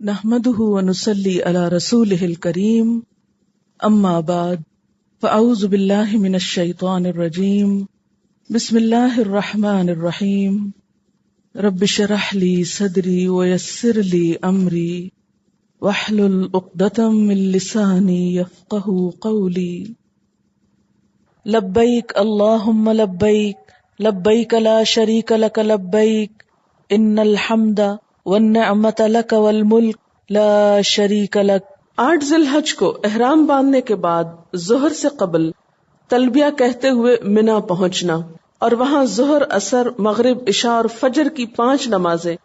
نحمده ونصلي على رسوله الكريم اما بعد فاعوذ بالله من الشيطان الرجيم بسم الله الرحمن الرحيم رب اشرح لي صدري ويسر لي امري واحلل عقدة من لساني يفقهوا قولي لبيك اللهم لبيك لبيك لا شريك لك لبيك ان الحمد والنعمت لک والملک لا شریک لک۔ 8 ذی الحج کو احرام باندھنے کے بعد ظہر سے قبل تلبیہ کہتے ہوئے منا پہنچنا اور وہاں ظہر، عصر، مغرب، عشاء اور فجر کی 5 نمازیں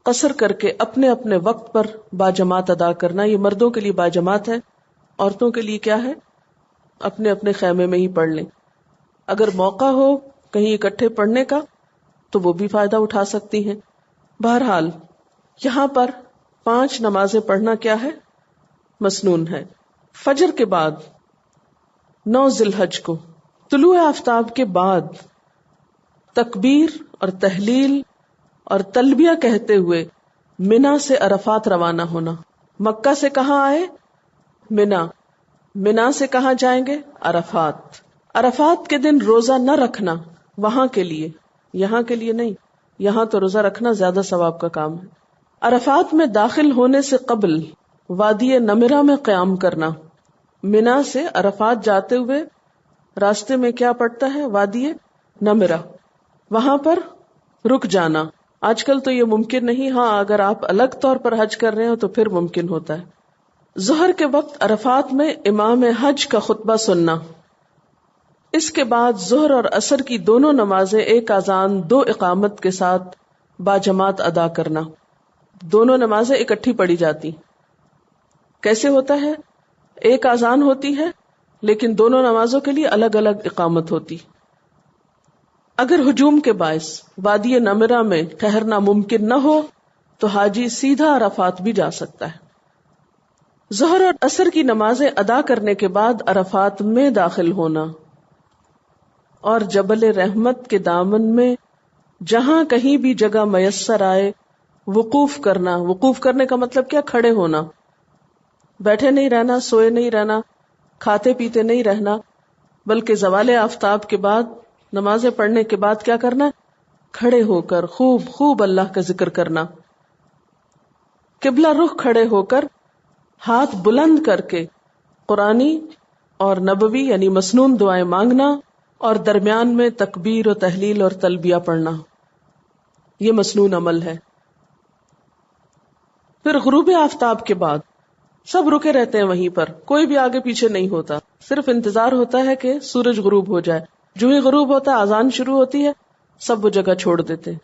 قصر کر کے اپنے اپنے وقت پر باجماعت ادا کرنا۔ یہ مردوں کے لیے باجماعت ہے، عورتوں کے لیے کیا ہے؟ اپنے اپنے خیمے میں ہی پڑھ لیں۔ اگر موقع ہو کہیں اکٹھے پڑھنے کا تو وہ بھی فائدہ اٹھا سکتی ہیں۔ بہرحال یہاں پر 5 نمازیں پڑھنا کیا ہے؟ مسنون ہے۔ فجر کے بعد 9 ذی الحج کو طلوع آفتاب کے بعد تکبیر اور تحلیل اور تلبیہ کہتے ہوئے منا سے عرفات روانہ ہونا۔ مکہ سے کہاں آئے؟ منا۔ منا سے کہاں جائیں گے؟ عرفات۔ عرفات کے دن روزہ نہ رکھنا وہاں کے لیے، یہاں کے لیے نہیں۔ یہاں تو روزہ رکھنا زیادہ ثواب کا کام ہے۔ عرفات میں داخل ہونے سے قبل وادی نمرہ میں قیام کرنا۔ منا سے عرفات جاتے ہوئے راستے میں کیا پڑتا ہے؟ وادی نمرہ، وہاں پر رک جانا۔ آج کل تو یہ ممکن نہیں، ہاں اگر آپ الگ طور پر حج کر رہے ہو تو پھر ممکن ہوتا ہے۔ ظہر کے وقت عرفات میں امام حج کا خطبہ سننا۔ اس کے بعد ظہر اور عصر کی دونوں نمازیں 1 اذان 2 اقامت کے ساتھ باجماعت ادا کرنا۔ دونوں نمازیں اکٹھی پڑھی جاتی۔ کیسے ہوتا ہے؟ 1 اذان ہوتی ہے لیکن دونوں نمازوں کے لیے الگ الگ اقامت ہوتی۔ اگر ہجوم کے باعث وادی نمرہ میں ٹھہرنا ممکن نہ ہو تو حاجی سیدھا عرفات بھی جا سکتا ہے۔ ظہر اور عصر کی نمازیں ادا کرنے کے بعد عرفات میں داخل ہونا اور جبل رحمت کے دامن میں جہاں کہیں بھی جگہ میسر آئے وقوف کرنا۔ وقوف کرنے کا مطلب کیا؟ کھڑے ہونا، بیٹھے نہیں رہنا، سوئے نہیں رہنا، کھاتے پیتے نہیں رہنا، بلکہ زوال آفتاب کے بعد نمازیں پڑھنے کے بعد کیا کرنا؟ کھڑے ہو کر خوب خوب اللہ کا ذکر کرنا۔ قبلہ رخ کھڑے ہو کر ہاتھ بلند کر کے قرآنی اور نبوی یعنی مسنون دعائیں مانگنا اور درمیان میں تکبیر و تحلیل اور تلبیہ پڑھنا۔ یہ مسنون عمل ہے۔ پھر غروب آفتاب کے بعد سب رکے رہتے ہیں وہیں پر، کوئی بھی آگے پیچھے نہیں ہوتا، صرف انتظار ہوتا ہے کہ سورج غروب ہو جائے۔ جو ہی غروب ہوتا ہے اذان شروع ہوتی ہے، سب وہ جگہ چھوڑ دیتے ہیں۔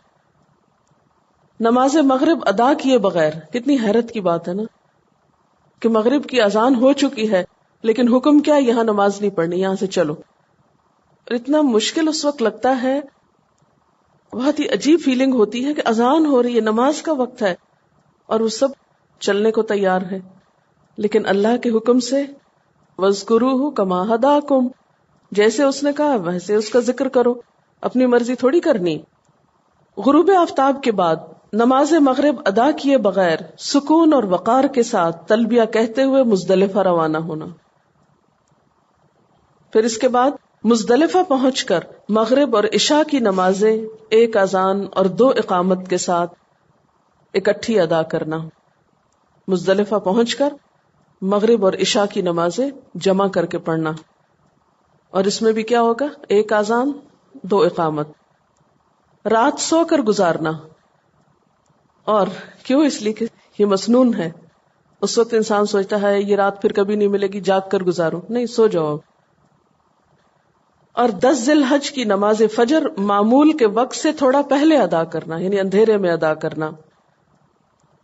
نماز مغرب ادا کیے بغیر، کتنی حیرت کی بات ہے نا کہ مغرب کی اذان ہو چکی ہے لیکن حکم کیا؟ یہاں نماز نہیں پڑھنی، یہاں سے چلو۔ اتنا مشکل اس وقت لگتا ہے، بہت ہی عجیب فیلنگ ہوتی ہے کہ اذان ہو رہی ہے، نماز کا وقت ہے اور وہ سب چلنے کو تیار ہے، لیکن اللہ کے حکم سے وَاذْكُرُوهُ كَمَا هَدَاكُمْ، جیسے اس نے کہا ویسے اس کا ذکر کرو، اپنی مرضی تھوڑی کرنی۔ غروب آفتاب کے بعد نماز مغرب ادا کیے بغیر سکون اور وقار کے ساتھ تلبیہ کہتے ہوئے مزدلفہ روانہ ہونا۔ پھر اس کے بعد مزدلفہ پہنچ کر مغرب اور عشاء کی نمازیں 1 اذان اور 2 اقامت کے ساتھ اکٹھی ادا کرنا۔ مزدلفہ پہنچ کر مغرب اور عشاء کی نمازیں جمع کر کے پڑھنا، اور اس میں بھی کیا ہوگا؟ 1 اذان 2 اقامت۔ رات سو کر گزارنا، اور کیوں؟ اس لیے کہ یہ مسنون ہے۔ اس وقت انسان سوچتا ہے یہ رات پھر کبھی نہیں ملے گی، جاگ کر گزارو، نہیں، سو جاؤ۔ اور 10 ذی الحج کی نماز فجر معمول کے وقت سے تھوڑا پہلے ادا کرنا، یعنی اندھیرے میں ادا کرنا۔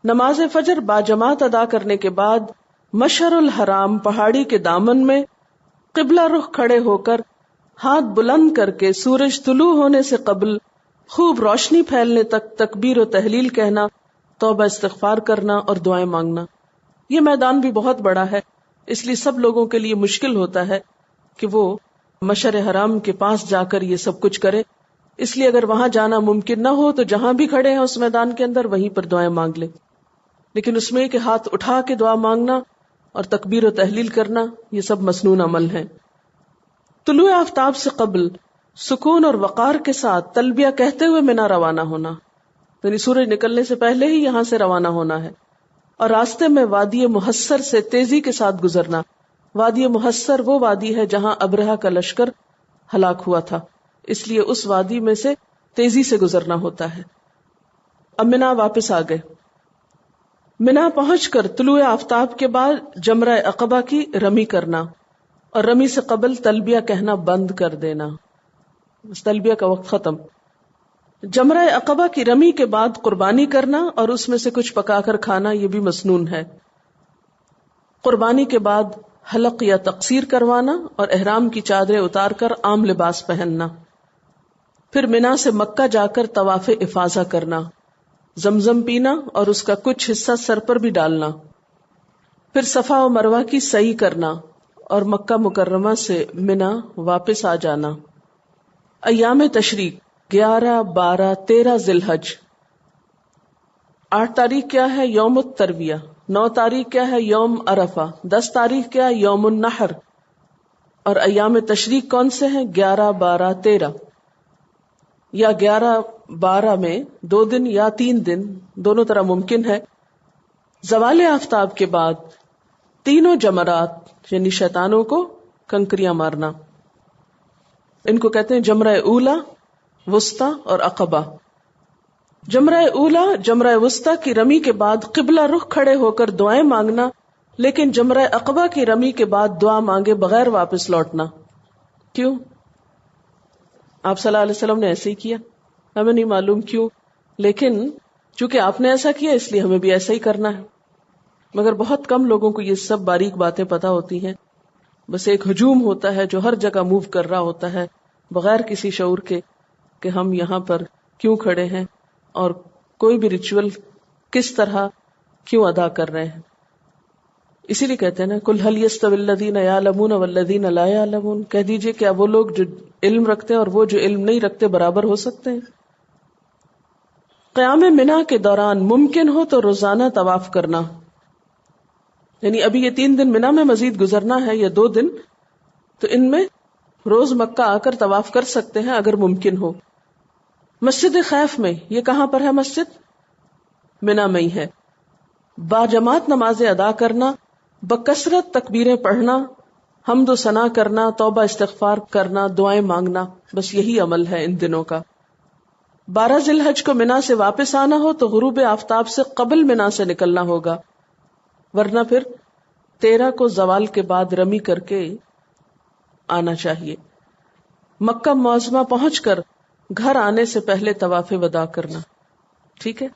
نماز فجر باجماعت ادا کرنے کے بعد مشعر الحرام پہاڑی کے دامن میں قبلہ رخ کھڑے ہو کر ہاتھ بلند کر کے سورج طلوع ہونے سے قبل خوب روشنی پھیلنے تک تکبیر و تحلیل کہنا، توبہ استغفار کرنا اور دعائیں مانگنا۔ یہ میدان بھی بہت بڑا ہے، اس لیے سب لوگوں کے لیے مشکل ہوتا ہے کہ وہ مشعر حرام کے پاس جا کر یہ سب کچھ کرے، اس لیے اگر وہاں جانا ممکن نہ ہو تو جہاں بھی کھڑے ہیں اس میدان کے اندر وہیں پر دعائیں مانگ لے۔ لیکن اس میں کہ ہاتھ اٹھا کے دعا مانگنا اور تکبیر و تحلیل کرنا یہ سب مسنون عمل ہے۔ طلوع آفتاب سے قبل سکون اور وقار کے ساتھ تلبیہ کہتے ہوئے منا روانہ ہونا، یعنی سورج نکلنے سے پہلے ہی یہاں سے روانہ ہونا ہے، اور راستے میں وادی محصر سے تیزی کے ساتھ گزرنا۔ وادی محصر وہ وادی ہے جہاں ابرہہ کا لشکر ہلاک ہوا تھا، اس لیے اس وادی میں سے تیزی سے گزرنا ہوتا ہے۔ اب منا واپس آ گئے۔ منا پہنچ کر طلوع آفتاب کے بعد جمرہ عقبہ کی رمی کرنا، اور رمی سے قبل تلبیہ کہنا بند کر دینا، اس تلبیہ کا وقت ختم۔ جمرہ عقبہ کی رمی کے بعد قربانی کرنا اور اس میں سے کچھ پکا کر کھانا، یہ بھی مسنون ہے۔ قربانی کے بعد حلق یا تقصیر کروانا اور احرام کی چادریں اتار کر عام لباس پہننا، پھر منا سے مکہ جا کر طواف افاضہ کرنا، زمزم پینا اور اس کا کچھ حصہ سر پر بھی ڈالنا، پھر صفا و مروہ کی سعی کرنا اور مکہ مکرمہ سے منا واپس آ جانا۔ ایام تشریق 11، 12، 13 ذی الحج۔ 8 تاریخ کیا ہے؟ یوم الترویہ۔ 9 تاریخ کیا ہے؟ یوم عرفہ۔ 10 تاریخ کیا ہے؟ یوم النحر۔ اور ایام تشریق کون سے ہیں؟ 11، 12، 13، یا 11، 12 میں 2 دن یا 3 دن، دونوں طرح ممکن ہے۔ زوال آفتاب کے بعد تینوں جمرات یعنی شیطانوں کو کنکریاں مارنا، ان کو کہتے ہیں جمرہ اولا، وسطی اور عقبہ۔ جمرہ اولا، جمرہ وسطی کی رمی کے بعد قبلہ رخ کھڑے ہو کر دعائیں مانگنا، لیکن جمرہ عقبہ کی رمی کے بعد دعا مانگے بغیر واپس لوٹنا۔ کیوں؟ آپ صلی اللہ علیہ وسلم نے ایسے ہی کیا، ہمیں نہیں معلوم کیوں، لیکن چونکہ آپ نے ایسا کیا اس لیے ہمیں بھی ایسا ہی کرنا ہے۔ مگر بہت کم لوگوں کو یہ سب باریک باتیں پتہ ہوتی ہیں، بس ایک ہجوم ہوتا ہے جو ہر جگہ موو کر رہا ہوتا ہے بغیر کسی شعور کے کہ ہم یہاں پر کیوں کھڑے ہیں اور کوئی بھی ریچول کس طرح کیوں ادا کر رہے ہیں۔ اسی لیے کہتے ہیں نا قل هل يستوي الذين يعلمون والذين لا يعلمون، کہہ دیجئے کیا وہ لوگ جو علم رکھتے ہیں اور وہ جو علم نہیں رکھتے برابر ہو سکتے ہیں؟ قیام منا کے دوران ممکن ہو تو روزانہ طواف کرنا، یعنی ابھی یہ 3 دن منا میں مزید گزرنا ہے یا 2 دن، تو ان میں روز مکہ آ کر طواف کر سکتے ہیں اگر ممکن ہو۔ مسجد خیف میں، یہ کہاں پر ہے مسجد؟ منا میں ہی ہے۔ باجماعت نمازیں ادا کرنا، بکثرت تکبیریں پڑھنا، حمد و ثنا کرنا، توبہ استغفار کرنا، دعائیں مانگنا، بس یہی عمل ہے ان دنوں کا۔ 12 ذی الحج کو منا سے واپس آنا ہو تو غروب آفتاب سے قبل منا سے نکلنا ہوگا، ورنہ پھر 13 کو زوال کے بعد رمی کر کے آنا چاہیے۔ مکہ معظمہ پہنچ کر گھر آنے سے پہلے طواف وداع کرنا، ٹھیک ہے۔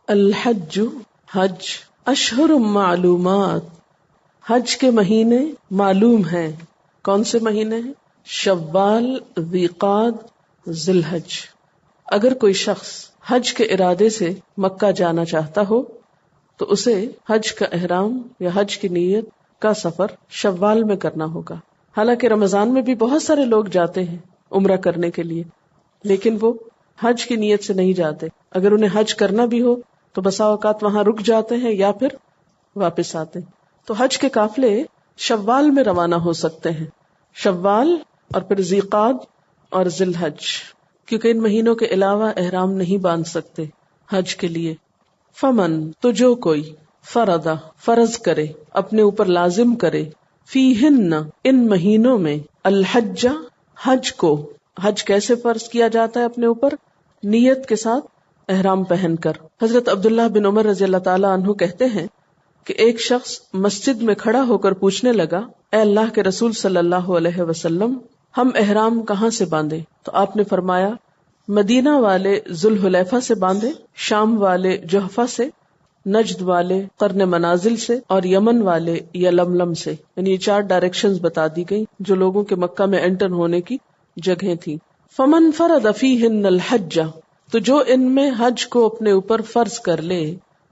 الحج، حج اشہر معلومات، حج کے مہینے معلوم ہیں۔ کون سے مہینے ہیں؟ شوال، ذیقعد، ذی الحج۔ اگر کوئی شخص حج کے ارادے سے مکہ جانا چاہتا ہو تو اسے حج کا احرام یا حج کی نیت کا سفر شوال میں کرنا ہوگا۔ حالانکہ رمضان میں بھی بہت سارے لوگ جاتے ہیں عمرہ کرنے کے لیے، لیکن وہ حج کی نیت سے نہیں جاتے۔ اگر انہیں حج کرنا بھی ہو تو بسا اوقات وہاں رک جاتے ہیں یا پھر واپس آتے ہیں۔ تو حج کے قافلے شوال میں روانہ ہو سکتے ہیں، شوال اور پھر ذیقعد اور ذی الحج، کیونکہ ان مہینوں کے علاوہ احرام نہیں باندھ سکتے حج کے لیے۔ فمن، تو جو کوئی، فرض، فرض کرے، اپنے اوپر لازم کرے، فیہن، ان مہینوں میں، الحج، حج کو۔ حج کیسے فرض کیا جاتا ہے اپنے اوپر؟ نیت کے ساتھ احرام پہن کر۔ حضرت عبداللہ بن عمر رضی اللہ تعالی عنہ کہتے ہیں کہ ایک شخص مسجد میں کھڑا ہو کر پوچھنے لگا، اے اللہ کے رسول صلی اللہ علیہ وسلم، ہم احرام کہاں سے باندھیں؟ تو آپ نے فرمایا، مدینہ والے ذوالحلیفہ سے باندھے، شام والے جحفہ سے، نجد والے قرن منازل سے، اور یمن والے یلملم سے۔ یعنی یہ 4 ڈائریکشنز بتا دی گئی جو لوگوں کے مکہ میں انٹر ہونے کی جگہیں تھیں۔ فمن فرض فیہن الحج، تو جو ان میں حج کو اپنے اوپر فرض کر لے،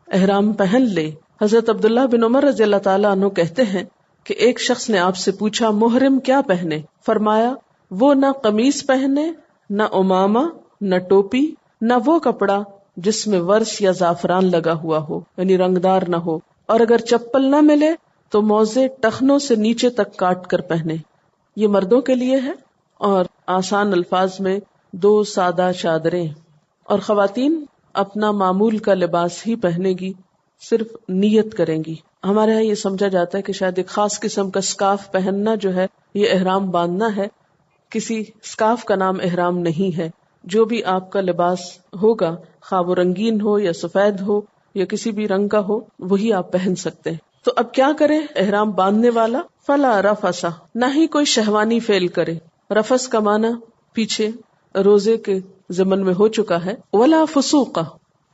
احرام پہن لے۔ حضرت عبداللہ بن عمر رضی اللہ تعالیٰ عنہ کہتے ہیں کہ ایک شخص نے آپ سے پوچھا، محرم کیا پہنے؟ فرمایا، وہ نہ قمیص پہنے، نہ عمامہ، نہ ٹوپی، نہ وہ کپڑا جس میں ورس یا زعفران لگا ہوا ہو، یعنی رنگدار نہ ہو، اور اگر چپل نہ ملے تو موزے ٹخنوں سے نیچے تک کاٹ کر پہنے. یہ مردوں کے لیے ہے، اور آسان الفاظ میں 2 سادہ چادریں. اور خواتین اپنا معمول کا لباس ہی پہنے گی، صرف نیت کریں گی. ہمارے یہاں یہ سمجھا جاتا ہے کہ شاید ایک خاص قسم کا سکارف پہننا جو ہے یہ احرام باندھنا ہے. کسی سکارف کا نام احرام نہیں ہے. جو بھی آپ کا لباس ہوگا، خواہ وہ رنگین ہو یا سفید ہو یا کسی بھی رنگ کا ہو، وہی آپ پہن سکتے ہیں. تو اب کیا کرے احرام باندھنے والا؟ فلا رفسا، نہ ہی کوئی شہوانی فعل کرے. رفس کا معنی پیچھے روزے کے ضمن میں ہو چکا ہے. ولا فسوق،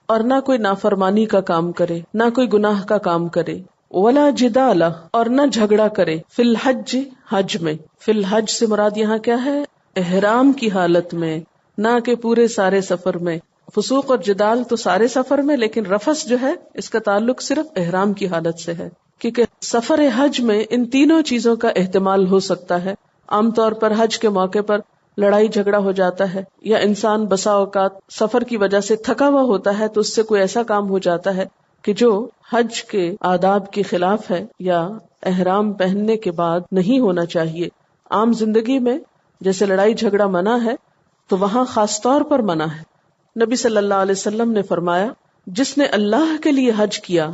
اور نہ کوئی نافرمانی کا کام کرے، نہ کوئی گناہ کا کام کرے. ولا جدال، اور نہ جھگڑا کرے. فی الحج، حج میں. فی الحج سے مراد یہاں کیا ہے؟ احرام کی حالت میں، نہ کہ پورے سارے سفر میں. فسوق اور جدال تو سارے سفر میں، لیکن رفس جو ہے اس کا تعلق صرف احرام کی حالت سے ہے، کیونکہ سفر حج میں ان تینوں چیزوں کا احتمال ہو سکتا ہے. عام طور پر حج کے موقع پر لڑائی جھگڑا ہو جاتا ہے، یا انسان بسا اوقات سفر کی وجہ سے تھکا ہوا ہوتا ہے تو اس سے کوئی ایسا کام ہو جاتا ہے کہ جو حج کے آداب کے خلاف ہے یا احرام پہننے کے بعد نہیں ہونا چاہیے. عام زندگی میں جیسے لڑائی جھگڑا منع ہے تو وہاں خاص طور پر منع ہے. نبی صلی اللہ علیہ وسلم نے فرمایا، جس نے اللہ کے لیے حج کیا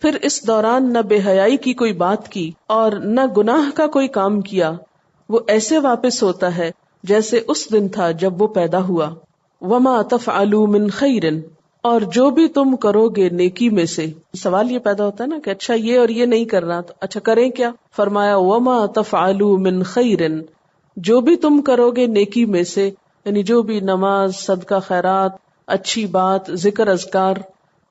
پھر اس دوران نہ بے حیائی کی کوئی بات کی اور نہ گناہ کا کوئی کام کیا، وہ ایسے واپس ہوتا ہے جیسے اس دن تھا جب وہ پیدا ہوا. وما تفعلوا من خیر، اور جو بھی تم کرو گے نیکی میں سے. سوال یہ پیدا ہوتا ہے نا کہ اچھا یہ اور یہ نہیں کرنا، تو اچھا کریں کیا؟ فرمایا وما تفعلوا من خیر، جو بھی تم کرو گے نیکی میں سے، یعنی جو بھی نماز، صدقہ، خیرات، اچھی بات، ذکر، اذکار.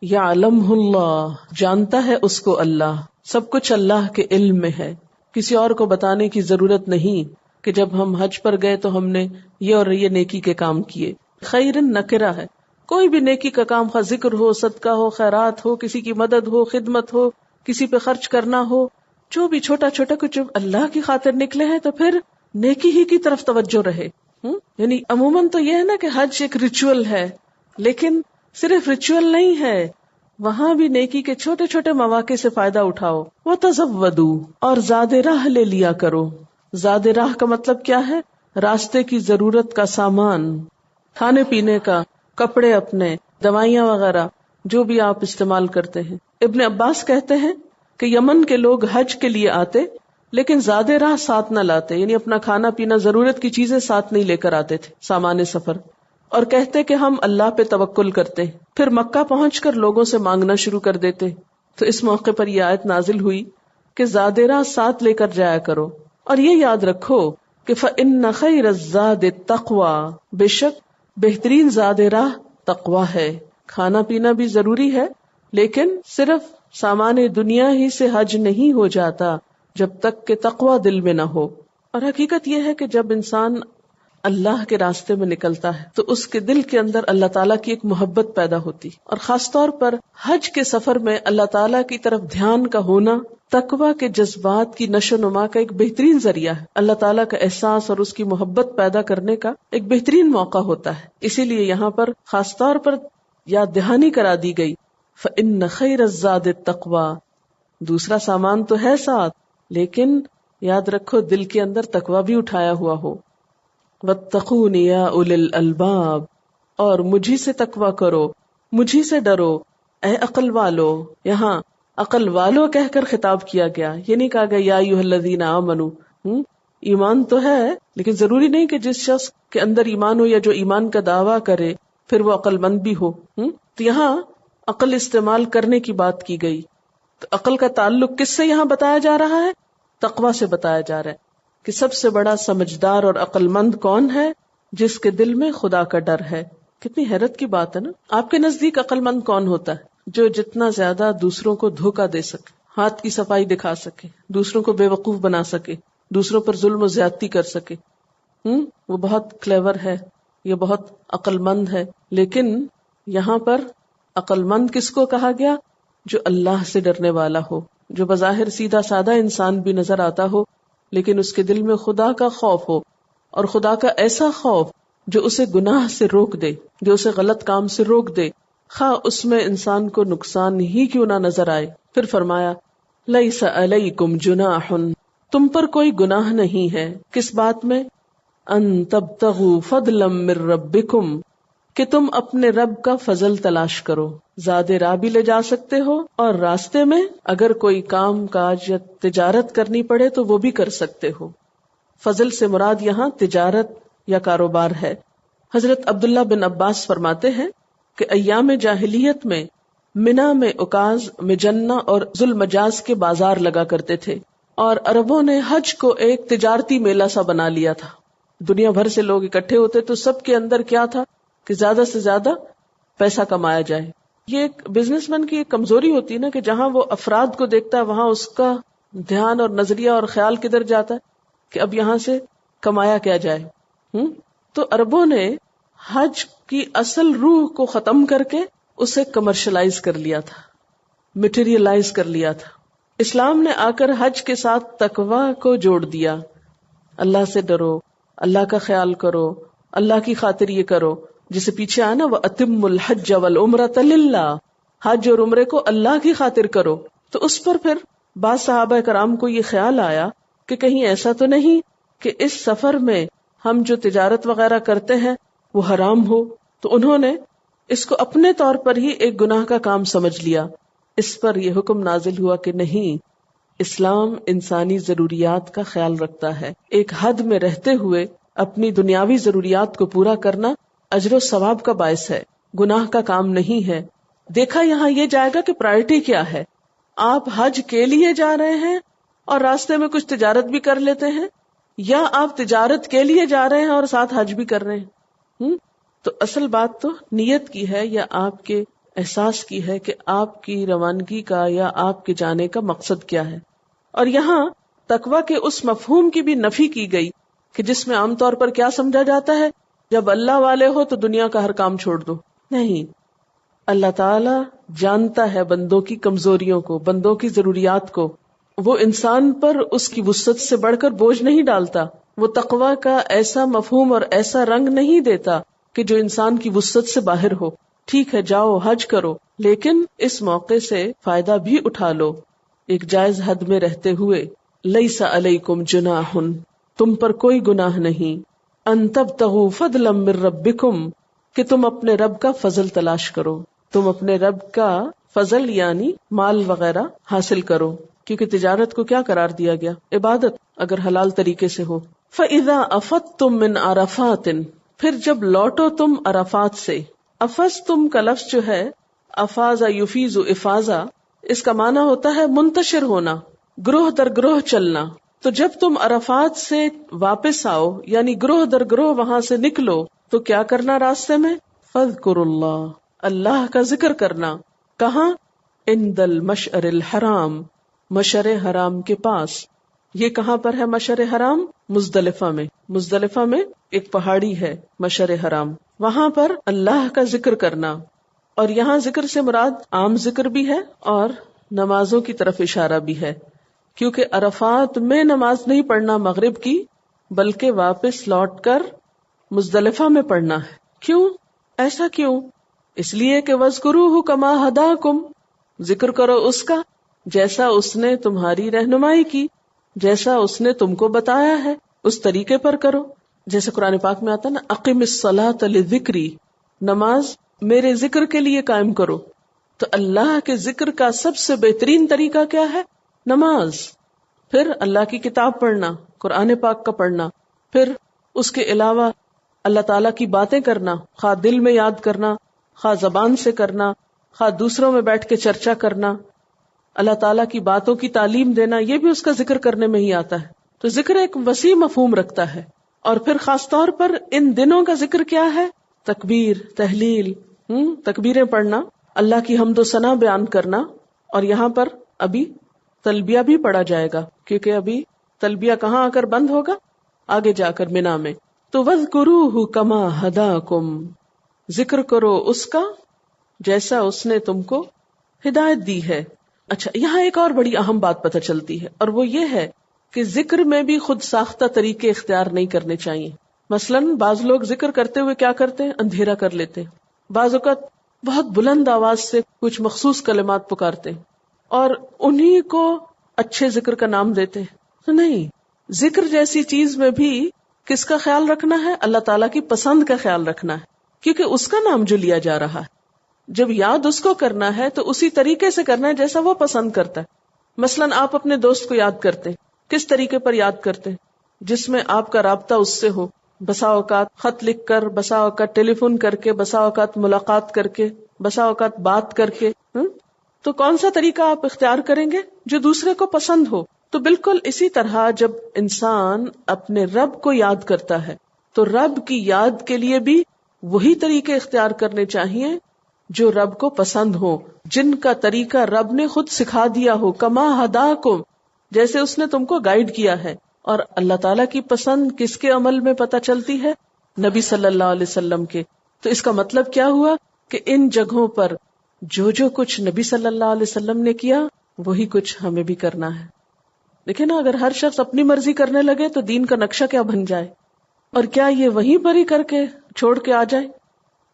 یعلمہ اللہ، جانتا ہے اس کو اللہ. سب کچھ اللہ کے علم میں ہے، کسی اور کو بتانے کی ضرورت نہیں کہ جب ہم حج پر گئے تو ہم نے یہ اور یہ نیکی کے کام کیے. خیرن نکرہ ہے، کوئی بھی نیکی کا کام، خواہ ذکر ہو، صدقہ ہو، خیرات ہو، کسی کی مدد ہو، خدمت ہو، کسی پہ خرچ کرنا ہو، جو بھی چھوٹا چھوٹا کچھ اللہ کی خاطر نکلے ہیں تو پھر نیکی ہی کی طرف توجہ رہے. یعنی عموماً تو یہ ہے نا کہ حج ایک ریچول ہے، لیکن صرف ریچول نہیں ہے، وہاں بھی نیکی کے چھوٹے چھوٹے مواقع سے فائدہ اٹھاؤ. وَتَزَوَّدُوا، اور زاد راہ لے لیا کرو. زاد راہ کا مطلب کیا ہے؟ راستے کی ضرورت کا سامان، کھانے پینے کا، کپڑے اپنے، دوائیاں وغیرہ جو بھی آپ استعمال کرتے ہیں. ابن عباس کہتے ہیں کہ یمن کے لوگ حج کے لیے آتے لیکن زاد راہ ساتھ نہ لاتے، یعنی اپنا کھانا پینا، ضرورت کی چیزیں ساتھ نہیں لے کر آتے تھے سامان سفر، اور کہتے کہ ہم اللہ پہ توکل کرتے. پھر مکہ پہنچ کر لوگوں سے مانگنا شروع کر دیتے. تو اس موقع پر یہ آیت نازل ہوئی کہ زاد راہ ساتھ لے کر جایا کرو. اور یہ یاد رکھو کہ فَإِنَّ خَيْرَ الزَّادِ التَّقْوَى، بے شک بہترین زاد راہ تقوی ہے. کھانا پینا بھی ضروری ہے، لیکن صرف سامان دنیا ہی سے حج نہیں ہو جاتا جب تک کہ تقوی دل میں نہ ہو. اور حقیقت یہ ہے کہ جب انسان اللہ کے راستے میں نکلتا ہے تو اس کے دل کے اندر اللہ تعالیٰ کی ایک محبت پیدا ہوتی، اور خاص طور پر حج کے سفر میں اللہ تعالیٰ کی طرف دھیان کا ہونا تقوی کے جذبات کی نشو نما کا ایک بہترین ذریعہ ہے. اللہ تعالیٰ کا احساس اور اس کی محبت پیدا کرنے کا ایک بہترین موقع ہوتا ہے. اسی لیے یہاں پر خاص طور پر یاد دہانی کرا دی گئی، فَإِنَّ خَيْرَ الزَّادِ التَّقْوَى. دوسرا سامان تو ہے ساتھ، لیکن یاد رکھو دل کے اندر تقوی بھی اٹھایا ہوا ہو. وَاتَّقُونِ يَا أُولِي الْأَلْبَابِ، اور مجھی سے تقوی کرو، مجھی سے ڈرو اے عقل والو. یہاں عقل والو کہہ کر خطاب کیا گیا، یہ نہیں کہا گیا یا ایھا الذین آمنوا. ایمان تو ہے لیکن ضروری نہیں کہ جس شخص کے اندر ایمان ہو یا جو ایمان کا دعویٰ کرے پھر وہ عقل مند بھی ہو. تو یہاں عقل استعمال کرنے کی بات کی گئی. تو عقل کا تعلق کس سے یہاں بتایا جا رہا ہے؟ تقوی سے بتایا جا رہا ہے کہ سب سے بڑا سمجھدار اور عقل مند کون ہے؟ جس کے دل میں خدا کا ڈر ہے. کتنی حیرت کی بات ہے نا. آپ کے نزدیک عقل مند کون ہوتا ہے؟ جو جتنا زیادہ دوسروں کو دھوکہ دے سکے، ہاتھ کی صفائی دکھا سکے، دوسروں کو بے وقوف بنا سکے، دوسروں پر ظلم و زیادتی کر سکے. وہ بہت کلیور ہے، یہ بہت عقل مند ہے. لیکن یہاں پر عقل مند کس کو کہا گیا؟ جو اللہ سے ڈرنے والا ہو، جو بظاہر سیدھا سادہ انسان بھی نظر آتا ہو لیکن اس کے دل میں خدا کا خوف ہو، اور خدا کا ایسا خوف جو اسے گناہ سے روک دے، جو اسے غلط کام سے روک دے، خواہ اس میں انسان کو نقصان ہی کیوں نہ نظر آئے. پھر فرمایا لیس علیکم جناح، تم پر کوئی گناہ نہیں ہے. کس بات میں؟ ان تبتغوا فضلا من ربکم، کہ تم اپنے رب کا فضل تلاش کرو. زاد راہ بھی لے جا سکتے ہو، اور راستے میں اگر کوئی کام کاج یا تجارت کرنی پڑے تو وہ بھی کر سکتے ہو. فضل سے مراد یہاں تجارت یا کاروبار ہے. حضرت عبداللہ بن عباس فرماتے ہیں کہ ایام جاہلیت میں منا میں عکاظ، مجنہ اور ذوالمجاز کے بازار لگا کرتے تھے، اور عربوں نے حج کو ایک تجارتی میلہ سا بنا لیا تھا. دنیا بھر سے لوگ اکٹھے ہوتے تو سب کے اندر کیا تھا کہ زیادہ سے زیادہ پیسہ کمایا جائے. یہ ایک بزنس مین کی ایک کمزوری ہوتی ہے نا کہ جہاں وہ افراد کو دیکھتا ہے وہاں اس کا دھیان اور نظریہ اور خیال کدھر جاتا ہے کہ اب یہاں سے کمایا کیا جائے. تو عربوں نے حج کی اصل روح کو ختم کر کے اسے کمرشلائز کر لیا تھا، مٹیریلائز کر لیا تھا. اسلام نے آ کر حج کے ساتھ تقوی کو جوڑ دیا. اللہ سے ڈرو، اللہ کا خیال کرو، اللہ کی خاطر یہ کرو. جسے پیچھے آنا وَأَتِمُّ الْحَجَّ وَالْعُمْرَةَ لِلَّهِ، حج اور عمرے کو اللہ کی خاطر کرو. تو اس پر پھر بعض صحابہ کرام کو یہ خیال آیا کہ کہیں ایسا تو نہیں کہ اس سفر میں ہم جو تجارت وغیرہ کرتے ہیں وہ حرام ہو. تو انہوں نے اس کو اپنے طور پر ہی ایک گناہ کا کام سمجھ لیا. اس پر یہ حکم نازل ہوا کہ نہیں، اسلام انسانی ضروریات کا خیال رکھتا ہے. ایک حد میں رہتے ہوئے اپنی دنیاوی ضروریات کو پورا کرنا اجر و ثواب کا باعث ہے، گناہ کا کام نہیں ہے. دیکھا یہاں یہ جائے گا کہ پرائرٹی کیا ہے. آپ حج کے لیے جا رہے ہیں اور راستے میں کچھ تجارت بھی کر لیتے ہیں، یا آپ تجارت کے لیے جا رہے ہیں اور ساتھ حج بھی کر رہے ہیں. تو اصل بات تو نیت کی ہے یا آپ کے احساس کی ہے کہ آپ کی روانگی کا یا آپ کے جانے کا مقصد کیا ہے. اور یہاں تقویٰ کے اس مفہوم کی بھی نفی کی گئی کہ جس میں عام طور پر کیا سمجھا جاتا ہے، جب اللہ والے ہو تو دنیا کا ہر کام چھوڑ دو. نہیں، اللہ تعالی جانتا ہے بندوں کی کمزوریوں کو، بندوں کی ضروریات کو. وہ انسان پر اس کی وسعت سے بڑھ کر بوجھ نہیں ڈالتا. وہ تقویٰ کا ایسا مفہوم اور ایسا رنگ نہیں دیتا کہ جو انسان کی وسعت سے باہر ہو. ٹھیک ہے جاؤ حج کرو، لیکن اس موقع سے فائدہ بھی اٹھا لو ایک جائز حد میں رہتے ہوئے. لیس علیکم جناح، تم پر کوئی گناہ نہیں. ان تبتغوا فضلا من ربکم، کہ تم اپنے رب کا فضل تلاش کرو. تم اپنے رب کا فضل یعنی مال وغیرہ حاصل کرو، کیونکہ تجارت کو کیا قرار دیا گیا؟ عبادت، اگر حلال طریقے سے ہو. فَإِذَا أَفَضْتُم مِّنْ عَرَفَاتٍ، پھر جب لوٹو تم عرفات سے. افضتم کا لفظ جو ہے افاظ یفیظ افاظا، اس کا معنی ہوتا ہے منتشر ہونا، گروہ در گروہ چلنا. تو جب تم عرفات سے واپس آؤ یعنی گروہ در گروہ وہاں سے نکلو تو کیا کرنا راستے میں؟ فاذکروا اللہ، اللہ کا ذکر کرنا. کہاں؟ عند المشعر الحرام، مشعر حرام کے پاس. یہ کہاں پر ہے مشعر حرام؟ مزدلفہ میں. مزدلفہ میں ایک پہاڑی ہے مشعر حرام، وہاں پر اللہ کا ذکر کرنا. اور یہاں ذکر سے مراد عام ذکر بھی ہے اور نمازوں کی طرف اشارہ بھی ہے، کیونکہ عرفات میں نماز نہیں پڑھنا مغرب کی، بلکہ واپس لوٹ کر مزدلفہ میں پڑھنا ہے. کیوں ایسا کیوں؟ اس لیے کہ وَاذْكُرُوهُ كَمَا هَدَاكُمْ، ذکر کرو اس کا جیسا اس نے تمہاری رہنمائی کی، جیسا اس نے تم کو بتایا ہے اس طریقے پر کرو. جیسے قرآن پاک میں آتا نا اقم الصلاۃ لذکری، نماز میرے ذکر کے لیے قائم کرو. تو اللہ کے ذکر کا سب سے بہترین طریقہ کیا ہے؟ نماز. پھر اللہ کی کتاب پڑھنا، قرآن پاک کا پڑھنا، پھر اس کے علاوہ اللہ تعالیٰ کی باتیں کرنا، خواہ دل میں یاد کرنا، خواہ زبان سے کرنا، خواہ دوسروں میں بیٹھ کے چرچا کرنا، اللہ تعالیٰ کی باتوں کی تعلیم دینا، یہ بھی اس کا ذکر کرنے میں ہی آتا ہے. تو ذکر ایک وسیع مفہوم رکھتا ہے. اور پھر خاص طور پر ان دنوں کا ذکر کیا ہے؟ تکبیر، تحلیل، تکبیریں پڑھنا، اللہ کی حمد و ثنا بیان کرنا. اور یہاں پر ابھی تلبیہ بھی پڑھا جائے گا، کیونکہ ابھی تلبیہ کہاں آ کر بند ہوگا؟ آگے جا کر منا میں. تو وَاذْكُرُوهُ كَمَا هَدَاكُمْ، ذکر کرو اس کا جیسا اس نے تم کو ہدایت دی ہے. اچھا، یہاں ایک اور بڑی اہم بات پتہ چلتی ہے، اور وہ یہ ہے کہ ذکر میں بھی خود ساختہ طریقے اختیار نہیں کرنے چاہیے. مثلاً بعض لوگ ذکر کرتے ہوئے کیا کرتے ہیں؟ اندھیرا کر لیتے ہیں. بعض اوقات بہت بلند آواز سے کچھ مخصوص کلمات پکارتے ہیں اور انہی کو اچھے ذکر کا نام دیتے ہیں. تو نہیں، ذکر جیسی چیز میں بھی کس کا خیال رکھنا ہے؟ اللہ تعالیٰ کی پسند کا خیال رکھنا ہے، کیونکہ اس کا نام جو لیا جا رہا ہے، جب یاد اس کو کرنا ہے تو اسی طریقے سے کرنا ہے جیسا وہ پسند کرتا ہے. مثلاً آپ اپنے دوست کو یاد کرتے ہیں، کس طریقے پر یاد کرتے ہیں؟ جس میں آپ کا رابطہ اس سے ہو، بسا اوقات خط لکھ کر، بسا اوقات ٹیلی فون کر کے، بسا اوقات ملاقات کر کے، بسا اوقات بات کر کے. تو کون سا طریقہ آپ اختیار کریں گے جو دوسرے کو پسند ہو؟ تو بالکل اسی طرح جب انسان اپنے رب کو یاد کرتا ہے تو رب کی یاد کے لیے بھی وہی طریقے اختیار کرنے چاہیے جو رب کو پسند ہو، جن کا طریقہ رب نے خود سکھا دیا ہو. کما ہداکم، جیسے اس نے تم کو گائیڈ کیا ہے. اور اللہ تعالیٰ کی پسند کس کے عمل میں پتہ چلتی ہے؟ نبی صلی اللہ علیہ وسلم کے. تو اس کا مطلب کیا ہوا کہ ان جگہوں پر جو کچھ نبی صلی اللہ علیہ وسلم نے کیا وہی کچھ ہمیں بھی کرنا ہے. لیکن اگر ہر شخص اپنی مرضی کرنے لگے تو دین کا نقشہ کیا بن جائے، اور کیا یہ وہیں پر ہی کر کے چھوڑ کے آ جائے؟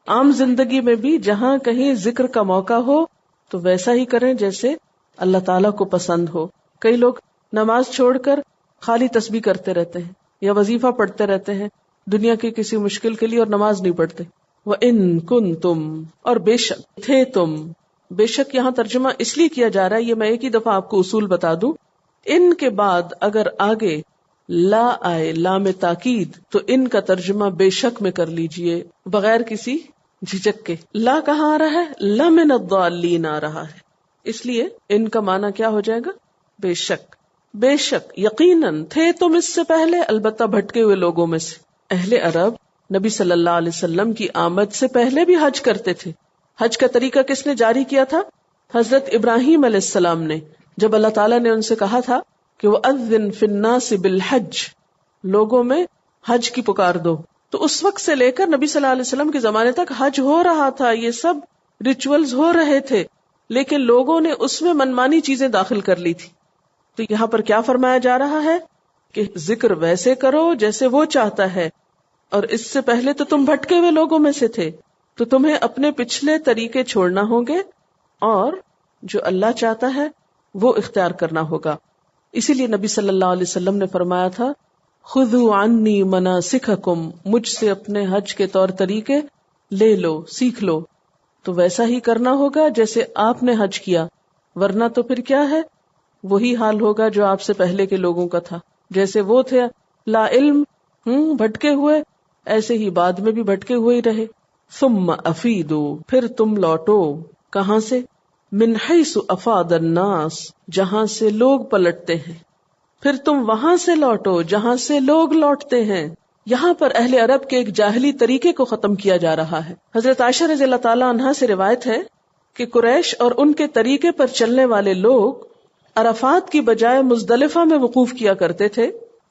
عام زندگی میں بھی جہاں کہیں ذکر کا موقع ہو تو ویسا ہی کریں جیسے اللہ تعالیٰ کو پسند ہو. کئی لوگ نماز چھوڑ کر خالی تسبیح کرتے رہتے ہیں یا وظیفہ پڑھتے رہتے ہیں دنیا کی کسی مشکل کے لیے، اور نماز نہیں پڑھتے. وَإِن كُنتُمْ، اور بے شک تھے تم. بے شک یہاں ترجمہ اس لیے کیا جا رہا ہے، یہ میں ایک ہی دفعہ آپ کو اصول بتا دوں. ان کے بعد اگر آگے لا آئے، لام تاکید، تو ان کا ترجمہ بے شک میں کر لیجئے بغیر کسی جھجک کے. لا کہاں آ رہا ہے؟ لمن الضالین آ رہا ہے، اس لیے ان کا معنی کیا ہو جائے گا؟ بے شک. بے شک یقیناً تھے تم اس سے پہلے، البتہ بھٹکے ہوئے لوگوں میں سے. اہل عرب نبی صلی اللہ علیہ وسلم کی آمد سے پہلے بھی حج کرتے تھے. حج کا طریقہ کس نے جاری کیا تھا؟ حضرت ابراہیم علیہ السلام نے. جب اللہ تعالیٰ نے ان سے کہا تھا کہ وَأَذِّن فِي النَّاسِ بِالْحَجِّ، لوگوں میں حج کی پکار دو، تو اس وقت سے لے کر نبی صلی اللہ علیہ وسلم کے زمانے تک حج ہو رہا تھا، یہ سب ریچولز ہو رہے تھے، لیکن لوگوں نے اس میں منمانی چیزیں داخل کر لی تھی. تو یہاں پر کیا فرمایا جا رہا ہے کہ ذکر ویسے کرو جیسے وہ چاہتا ہے، اور اس سے پہلے تو تم بھٹکے ہوئے لوگوں میں سے تھے، تو تمہیں اپنے پچھلے طریقے چھوڑنا ہوں گے اور جو اللہ چاہتا ہے وہ اختیار کرنا ہوگا. اسی لیے نبی صلی اللہ علیہ وسلم نے فرمایا تھا خذوا عنی مناسککم، مجھ سے اپنے حج کے طور طریقے لے لو، سیکھ لو. تو ویسا ہی کرنا ہوگا جیسے آپ نے حج کیا، ورنہ تو پھر کیا ہے، وہی حال ہوگا جو آپ سے پہلے کے لوگوں کا تھا. جیسے وہ تھے لا علم، بھٹکے ہوئے، ایسے ہی بعد میں بھی بھٹکے ہوئے ہی رہے. ثم افیدو، پھر تم لوٹو. کہاں سے؟ من حیث افاد الناس، جہاں سے لوگ پلٹتے ہیں. پھر تم وہاں سے لوٹو جہاں سے لوگ لوٹتے ہیں. یہاں پر اہل عرب کے ایک جاہلی طریقے کو ختم کیا جا رہا ہے. حضرت عائشہ رضی اللہ تعالی عنہا سے روایت ہے کہ قریش اور ان کے طریقے پر چلنے والے لوگ عرفات کی بجائے مزدلفہ میں وقوف کیا کرتے تھے.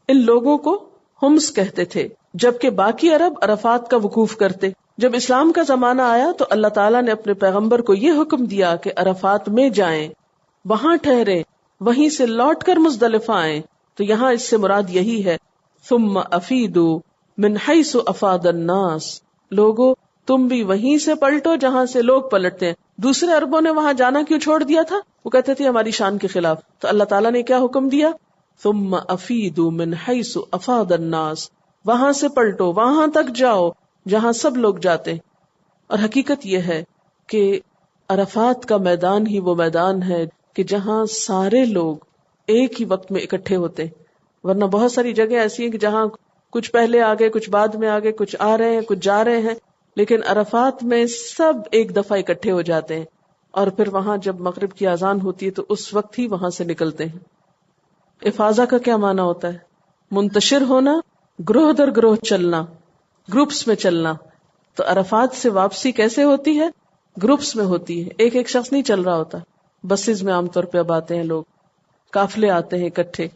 ان لوگوں کو ہمس کہتے تھے، جبکہ باقی عرب عرفات کا وقوف کرتے. جب اسلام کا زمانہ آیا تو اللہ تعالیٰ نے اپنے پیغمبر کو یہ حکم دیا کہ عرفات میں جائیں، وہاں ٹھہریں، وہیں سے لوٹ کر مزدلفہ آئیں. تو یہاں اس سے مراد یہی ہے ثم افیدوا من حیث افاد الناس، لوگو تم بھی وہیں سے پلٹو جہاں سے لوگ پلٹتے ہیں. دوسرے عربوں نے وہاں جانا کیوں چھوڑ دیا تھا؟ وہ کہتے تھے ہماری شان کے خلاف. تو اللہ تعالیٰ نے کیا حکم دیا؟ ثم افیدوا من حیث افاد الناس، وہاں سے پلٹو، وہاں تک جاؤ جہاں سب لوگ جاتے. اور حقیقت یہ ہے کہ عرفات کا میدان ہی وہ میدان ہے کہ جہاں سارے لوگ ایک ہی وقت میں اکٹھے ہوتے. ورنہ بہت ساری جگہ ایسی ہیں کہ جہاں کچھ پہلے آگے، کچھ بعد میں آگے، کچھ آ رہے ہیں، کچھ جا رہے ہیں، لیکن عرفات میں سب ایک دفعہ اکٹھے ہو جاتے ہیں. اور پھر وہاں جب مغرب کی اذان ہوتی ہے تو اس وقت ہی وہاں سے نکلتے ہیں. افاضہ کا کیا معنی ہوتا ہے؟ منتشر ہونا، گروہ در گروہ چلنا، گروپس میں چلنا. تو عرفات سے واپسی کیسے ہوتی ہے؟ گروپس میں ہوتی ہے. ایک ایک شخص نہیں چل رہا ہوتا. بسز میں عام طور پہ اب آتے ہیں لوگ، قافلے آتے ہیں اکٹھے.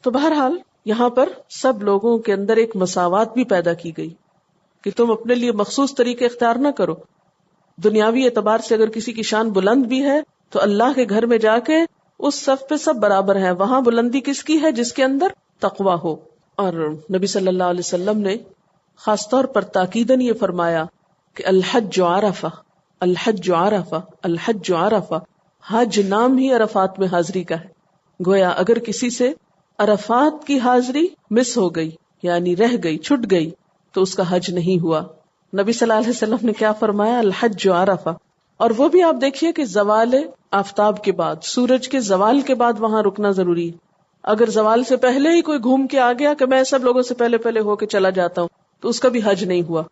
تو بہرحال یہاں پر سب لوگوں کے اندر ایک مساوات بھی پیدا کی گئی کہ تم اپنے لیے مخصوص طریقے اختیار نہ کرو. دنیاوی اعتبار سے اگر کسی کی شان بلند بھی ہے تو اللہ کے گھر میں جا کے اس صف پہ سب برابر ہیں. وہاں بلندی کس کی ہے؟ جس کے اندر تقویٰ ہو. اور نبی صلی اللہ علیہ وسلم نے خاص طور پر تاکیداً یہ فرمایا کہ الحج عرفہ، الحج عرفہ، الحج عرفہ، حج نام ہی عرفات میں حاضری کا ہے. گویا اگر کسی سے عرفات کی حاضری مس ہو گئی، یعنی رہ گئی، چھٹ گئی، تو اس کا حج نہیں ہوا. نبی صلی اللہ علیہ وسلم نے کیا فرمایا؟ الحج عرفہ. اور وہ بھی آپ دیکھیے کہ زوال آفتاب کے بعد، سورج کے زوال کے بعد وہاں رکنا ضروری ہے. اگر زوال سے پہلے ہی کوئی گھوم کے آ گیا کہ میں سب لوگوں سے پہلے ہو کے چلا جاتا ہوں، تو اس کا بھی حج نہیں ہوا.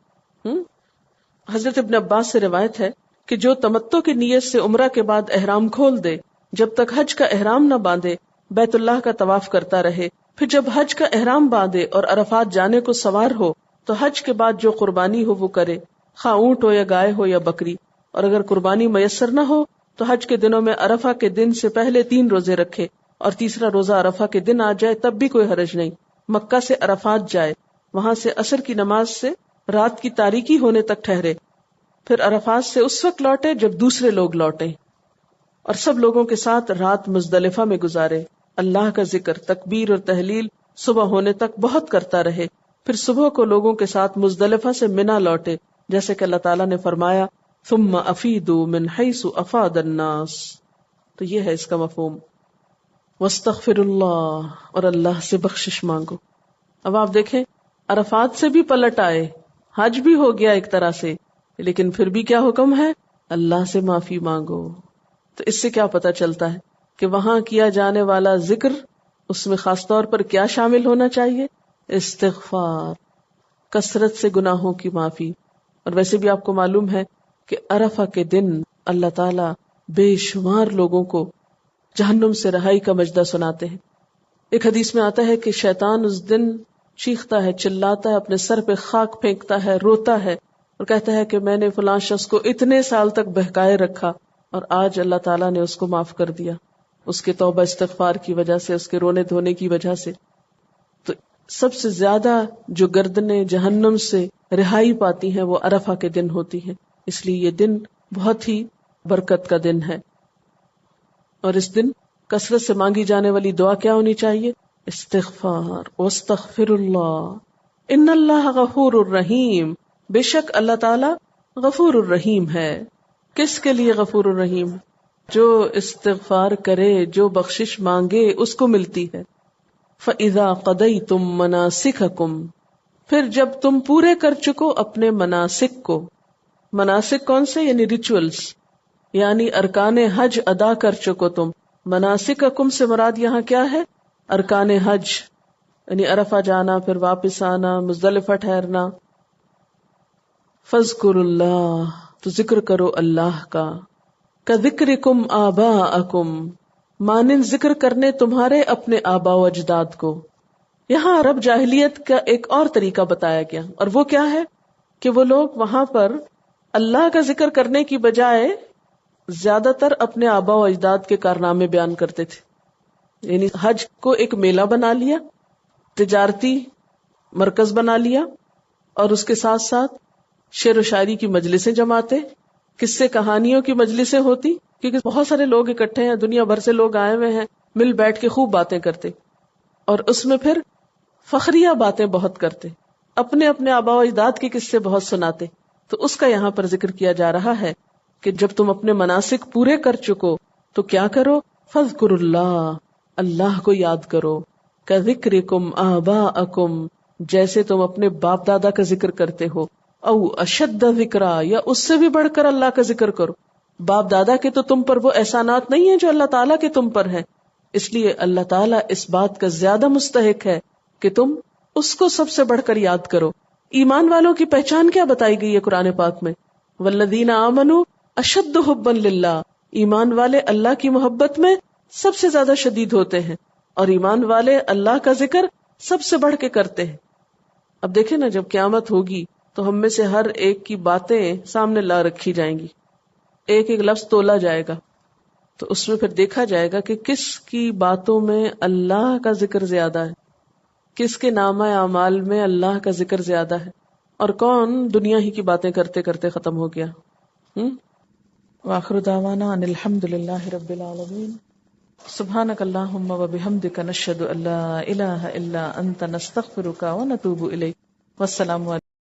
حضرت ابن عباس سے روایت ہے کہ جو تمتع کی نیت سے عمرہ کے بعد احرام کھول دے، جب تک حج کا احرام نہ باندھے بیت اللہ کا طواف کرتا رہے، پھر جب حج کا احرام باندھے اور عرفات جانے کو سوار ہو تو حج کے بعد جو قربانی ہو وہ کرے، خواہ اونٹ ہو یا گائے ہو یا بکری. اور اگر قربانی میسر نہ ہو تو حج کے دنوں میں عرفہ کے دن سے پہلے 3 روزے رکھے، اور تیسرا روزہ عرفہ کے دن آ جائے تب بھی کوئی حرج نہیں. مکہ سے عرفات جائے، وہاں سے عصر کی نماز سے رات کی تاریکی ہونے تک ٹھہرے، پھر عرفات سے اس وقت لوٹے جب دوسرے لوگ لوٹیں، اور سب لوگوں کے ساتھ رات مزدلفہ میں گزارے. اللہ کا ذکر، تکبیر اور تحلیل صبح ہونے تک بہت کرتا رہے، پھر صبح کو لوگوں کے ساتھ مزدلفہ سے منا لوٹے، جیسے کہ اللہ تعالیٰ نے فرمایا ثم افیدوا من حیث افاد الناس. تو یہ ہے اس کا مفہوم. واستغفر اللہ، اور اللہ سے بخشش مانگو. اب آپ دیکھیں عرفات سے بھی پلٹ آئے، حج بھی ہو گیا ایک طرح سے، لیکن پھر بھی کیا حکم ہے؟ اللہ سے معافی مانگو. تو اس سے کیا پتہ چلتا ہے کہ وہاں کیا جانے والا ذکر، اس میں خاص طور پر کیا شامل ہونا چاہیے؟ استغفار، کثرت سے گناہوں کی معافی. اور ویسے بھی آپ کو معلوم ہے کہ عرفہ کے دن اللہ تعالیٰ بے شمار لوگوں کو جہنم سے رہائی کا مجدہ سناتے ہیں. ایک حدیث میں آتا ہے کہ شیطان اس دن چیختا ہے، چلاتا ہے، اپنے سر پہ خاک پھینکتا ہے، روتا ہے اور کہتا ہے کہ میں نے فلاں شخص کو اتنے سال تک بہکائے رکھا اور آج اللہ تعالیٰ نے اس کو معاف کر دیا، اس کے توبہ استغفار کی وجہ سے، اس کے رونے دھونے کی وجہ سے. تو سب سے زیادہ جو گردنیں جہنم سے رہائی پاتی ہیں وہ عرفہ کے دن ہوتی ہیں. اس لیے یہ دن بہت ہی برکت کا دن ہے. اور اس دن کثرت سے مانگی جانے والی دعا کیا ہونی چاہیے؟ استغفار، واستغفر اللہ، ان اللہ غفور الرحیم. بے شک اللہ تعالی غفور الرحیم ہے. کس کے لیے غفور الرحیم؟ جو استغفار کرے، جو بخشش مانگے اس کو ملتی ہے. فَإِذَا قَضَيْتُم مَنَاسِكَكُمْ، پھر جب تم پورے کر چکو اپنے مناسک کو. مناسک کون سے؟ یعنی ریچولز، یعنی ارکان حج ادا کر چکو تم. مناسککم سے مراد یہاں کیا ہے؟ ارکان حج، یعنی عرفہ جانا، پھر واپس آنا، مزدلفہ ٹھہرنا. فاذکروا اللہ، تو ذکر کرو اللہ کا. کذکرکم آباءکم، مانند ذکر کرنے تمہارے اپنے آباء و اجداد کو. یہاں عرب جاہلیت کا ایک اور طریقہ بتایا گیا، اور وہ کیا ہے کہ وہ لوگ وہاں پر اللہ کا ذکر کرنے کی بجائے زیادہ تر اپنے آباء و اجداد کے کارنامے بیان کرتے تھے. یعنی حج کو ایک میلہ بنا لیا، تجارتی مرکز بنا لیا، اور اس کے ساتھ ساتھ شعر و شاعری کی مجلسیں جماتے، قصے کہانیوں کی مجلسیں ہوتی، کیونکہ بہت سارے لوگ اکٹھے ہیں، دنیا بھر سے لوگ آئے ہوئے ہیں، مل بیٹھ کے خوب باتیں کرتے، اور اس میں پھر فخریہ باتیں بہت کرتے، اپنے اپنے آباء و اجداد کے قصے بہت سناتے. تو اس کا یہاں پر ذکر کیا جا رہا ہے کہ جب تم اپنے مناسک پورے کر چکو تو کیا کرو؟ فاذکروا اللہ، اللہ کو یاد کرو. کذکرکم آباءکم، جیسے تم اپنے باپ دادا کا ذکر کرتے ہو. او اشد ذکرا، یا اس سے بھی بڑھ کر اللہ کا ذکر کرو. باپ دادا کے تو تم پر وہ احسانات نہیں ہیں جو اللہ تعالیٰ کے تم پر ہیں، اس لیے اللہ تعالیٰ اس بات کا زیادہ مستحق ہے کہ تم اس کو سب سے بڑھ کر یاد کرو. ایمان والوں کی پہچان کیا بتائی گئی ہے قرآن پاک میں؟ والذین آمنوا اشد حبا للہ، ایمان والے اللہ کی محبت میں سب سے زیادہ شدید ہوتے ہیں، اور ایمان والے اللہ کا ذکر سب سے بڑھ کے کرتے ہیں. اب دیکھیں نا، جب قیامت ہوگی تو ہم میں سے ہر ایک کی باتیں سامنے لا رکھی جائیں گی، ایک ایک لفظ تولا جائے گا، تو اس میں پھر دیکھا جائے گا کہ کس کی باتوں میں اللہ کا ذکر زیادہ ہے، کس کے نامہ اعمال میں اللہ کا ذکر زیادہ ہے، اور کون دنیا ہی کی باتیں کرتے کرتے ختم ہو گیا. وآخر دعوانا ان الحمد للہ رب العالمین. سبحانک اللہم وبحمدک نشہد ان لا الہ الا انت نستغفرک ونتوب الیک. والسلام علیکم.